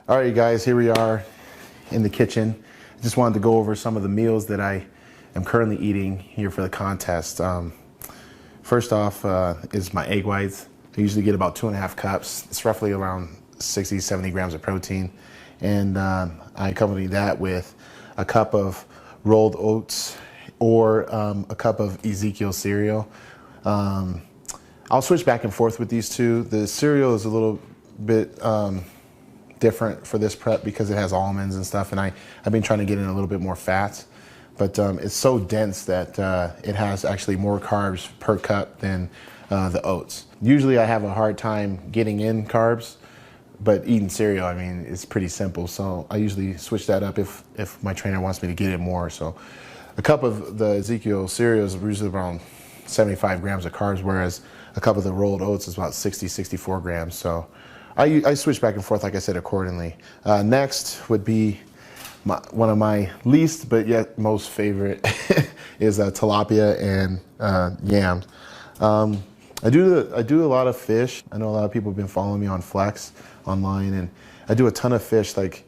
All right, guys, here we are in the kitchen. I just wanted to go over some of the meals that I am currently eating here for the contest. First off is my egg whites. I usually get about 2.5 cups. It's roughly around 60, 70 grams of protein. And I accompany that with a cup of rolled oats or a cup of Ezekiel cereal. I'll switch back and forth with these two. The cereal is a little bit different for this prep because it has almonds and stuff, and I've been trying to get in a little bit more fats, but it's so dense that it has actually more carbs per cup than the oats. Usually I have a hard time getting in carbs, but eating cereal, I mean, it's pretty simple, so I usually switch that up if my trainer wants me to get in more. So a cup of the Ezekiel cereal is usually around 75 grams of carbs, whereas a cup of the rolled oats is about 60, 64 grams. So I switch back and forth, like I said, accordingly. Next would be one of my least but yet most favorite is tilapia and yams. I do a lot of fish. I know a lot of people have been following me on Flex online, and I do a ton of fish, like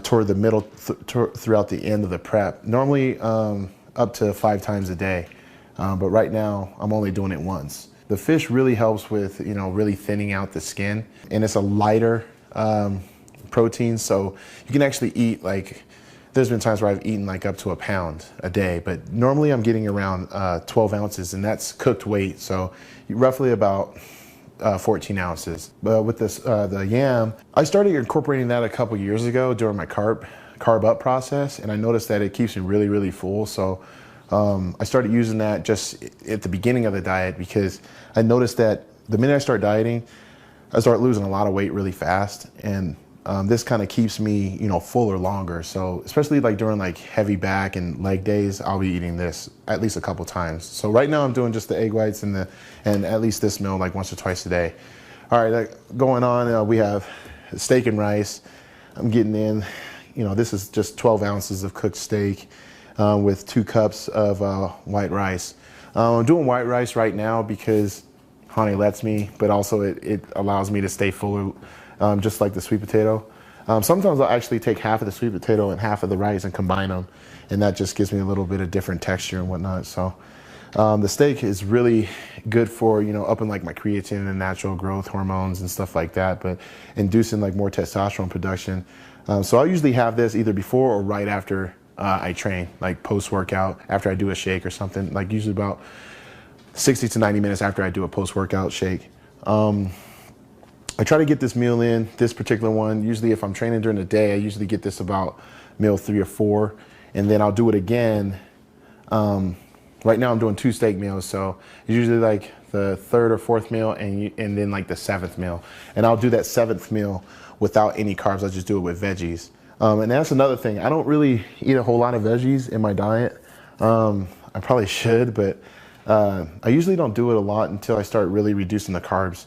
toward the middle throughout the end of the prep. Normally up to 5 times a day, but right now I'm only doing it once. The fish really helps with, really thinning out the skin, and it's a lighter protein, so you can actually eat, like, there's been times where I've eaten like up to 1 pound a day, but normally I'm getting around 12 ounces, and that's cooked weight, so roughly about 14 ounces. But with this, the yam, I started incorporating that a couple years ago during my carb up process, and I noticed that it keeps me really, really full. So I started using that just at the beginning of the diet because I noticed that the minute I start dieting, I start losing a lot of weight really fast, and this kind of keeps me, fuller longer. So especially like during like heavy back and leg days, I'll be eating this at least a couple times. So right now I'm doing just the egg whites and at least this meal like once or twice a day. All right, going on, we have steak and rice. I'm getting in, this is just 12 ounces of cooked steak with 2 cups of white rice. I'm doing white rice right now because honey lets me, but also it allows me to stay fuller, just like the sweet potato. Sometimes I'll actually take half of the sweet potato and half of the rice and combine them, and that just gives me a little bit of different texture and whatnot. So the steak is really good for, upping like my creatine and natural growth hormones and stuff like that, but inducing like more testosterone production. So I'll usually have this either before or right after I train, like post-workout, after I do a shake or something, like usually about 60 to 90 minutes after I do a post-workout shake. I try to get this meal in, this particular one. Usually if I'm training during the day, I usually get this about meal 3 or 4, and then I'll do it again. Right now I'm doing 2 steak meals, so it's usually like the 3rd or 4th meal and then like the 7th meal. And I'll do that 7th meal without any carbs. I'll just do it with veggies. And that's another thing. I don't really eat a whole lot of veggies in my diet. I probably should, but I usually don't do it a lot until I start really reducing the carbs.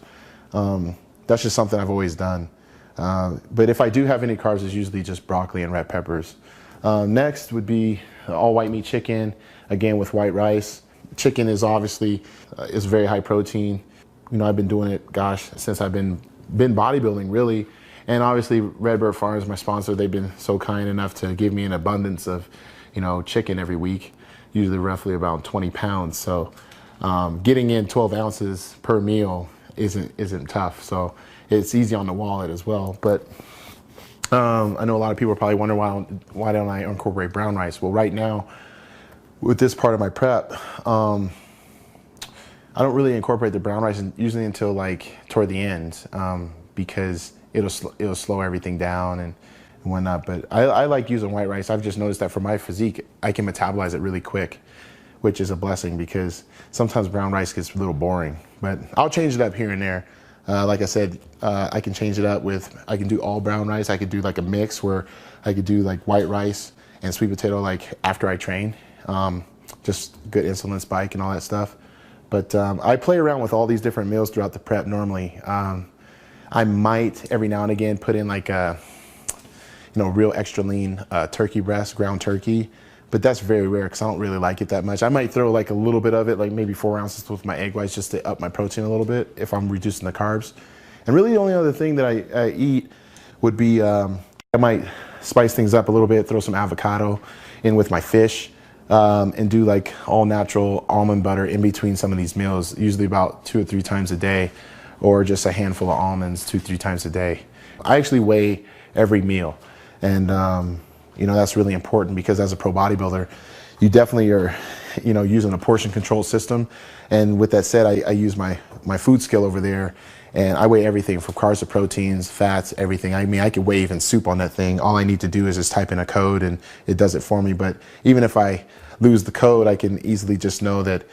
That's just something I've always done. But if I do have any carbs, it's usually just broccoli and red peppers. Next would be all white meat chicken, again with white rice. Chicken is obviously is very high protein. I've been doing it, since I've been bodybuilding really. And obviously Redbird Farms, my sponsor, they've been so kind enough to give me an abundance of, chicken every week, usually roughly about 20 pounds. So getting in 12 ounces per meal isn't tough. So it's easy on the wallet as well. But I know a lot of people are probably wondering why don't I incorporate brown rice? Well, right now with this part of my prep, I don't really incorporate the brown rice usually until like toward the end, because it'll slow everything down and whatnot. But I like using white rice. I've just noticed that for my physique, I can metabolize it really quick, which is a blessing because sometimes brown rice gets a little boring. But I'll change it up here and there. Like I said, I can change it up I can do all brown rice. I could do like a mix where I could do like white rice and sweet potato like after I train. Just good insulin spike and all that stuff. But I play around with all these different meals throughout the prep normally. I might every now and again put in like a, real extra lean turkey breast, ground turkey, but that's very rare because I don't really like it that much. I might throw like a little bit of it, like maybe 4 ounces with my egg whites just to up my protein a little bit if I'm reducing the carbs. And really the only other thing that I eat would be, I might spice things up a little bit, throw some avocado in with my fish, and do like all natural almond butter in between some of these meals, usually about 2 or 3 times a day, or just a handful of almonds 2 or 3 times a day. I actually weigh every meal, and you know, that's really important because as a pro bodybuilder, you definitely are, you know, using a portion control system. And with that said, I use my food scale over there, and I weigh everything from carbs to proteins, fats, everything. I mean, I could weigh even soup on that thing. All I need to do is just type in a code and it does it for me. But even if I lose the code, I can easily just know that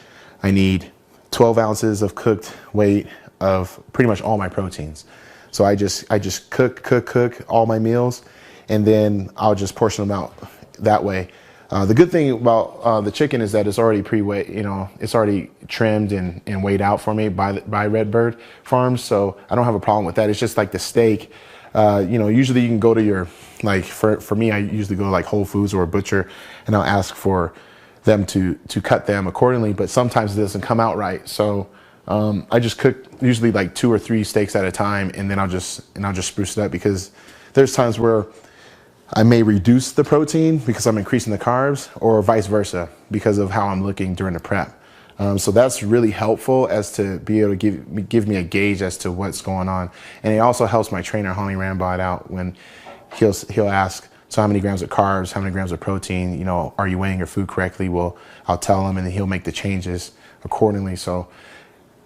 I need 12 ounces of cooked weight of pretty much all my proteins. So I just cook all my meals, and then I'll just portion them out that way. The good thing about the chicken is that it's already pre-weighed, you know, it's already trimmed and weighed out for me by Redbird Farms, so I don't have a problem with that. It's just like the steak, you know, usually you can go to your, like for me, I usually go to like Whole Foods or a butcher, and I'll ask for them to cut them accordingly, but sometimes it doesn't come out right. So I just cook usually like 2 or 3 steaks at a time, and then I'll just spruce it up, because there's times where I may reduce the protein because I'm increasing the carbs, or vice versa because of how I'm looking during the prep. So that's really helpful as to be able to give me a gauge as to what's going on. And it also helps my trainer, Holly Rambod, out when he'll ask, so how many grams of carbs, how many grams of protein, you know, are you weighing your food correctly? Well, I'll tell him, and then he'll make the changes accordingly. So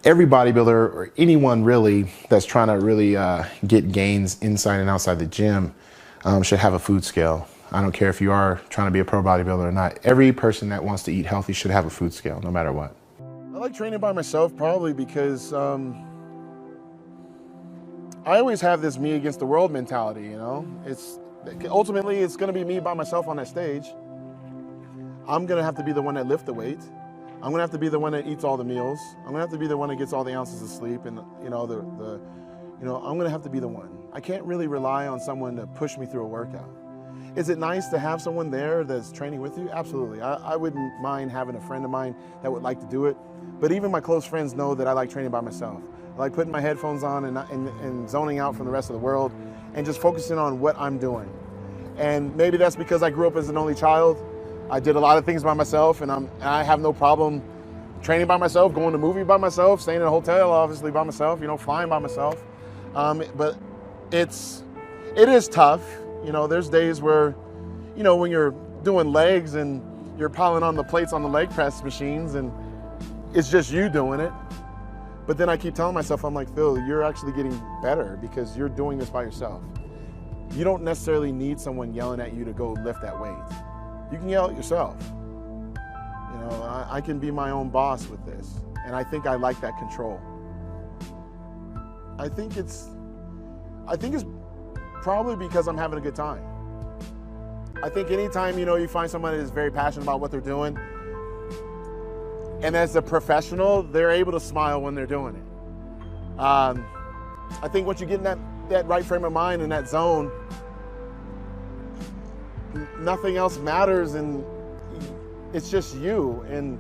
every bodybuilder, or anyone really that's trying to really get gains inside and outside the gym, should have a food scale. I don't care if you are trying to be a pro bodybuilder or not. Every person that wants to eat healthy should have a food scale, no matter what. I like training by myself probably because I always have this me against the world mentality, you know? Ultimately, it's gonna be me by myself on that stage. I'm gonna have to be the one that lifts the weight. I'm gonna have to be the one that eats all the meals. I'm gonna have to be the one that gets all the ounces of sleep, and you know, I'm gonna have to be the one. I can't really rely on someone to push me through a workout. Is it nice to have someone there that's training with you? Absolutely. I wouldn't mind having a friend of mine that would like to do it, but even my close friends know that I like training by myself. I like putting my headphones on and zoning out from the rest of the world and just focusing on what I'm doing. And maybe that's because I grew up as an only child. I did a lot of things by myself, and I have no problem training by myself, going to a movie by myself, staying in a hotel obviously by myself, you know, flying by myself. But it is tough. You know, there's days where, you know, when you're doing legs and you're piling on the plates on the leg press machines and it's just you doing it. But then I keep telling myself, I'm like, Phil, you're actually getting better because you're doing this by yourself. You don't necessarily need someone yelling at you to go lift that weight. You can yell at yourself. You know, I can be my own boss with this. And I think I like that control. I think it's probably because I'm having a good time. I think anytime, you know, you find somebody that's very passionate about what they're doing, and as a professional, they're able to smile when they're doing it. I think once you get in that right frame of mind and that zone, nothing else matters, and it's just you. And